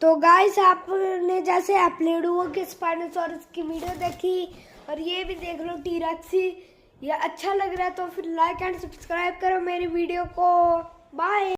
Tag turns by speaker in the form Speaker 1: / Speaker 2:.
Speaker 1: तो गाइस आपने जैसे एप्लेडुओ के स्पाइनोसॉरस की वीडियो देखी और ये भी देख लो टी-रेक्सी, ये अच्छा लग रहा है तो फिर लाइक एंड सब्सक्राइब करो मेरी वीडियो को। बाय।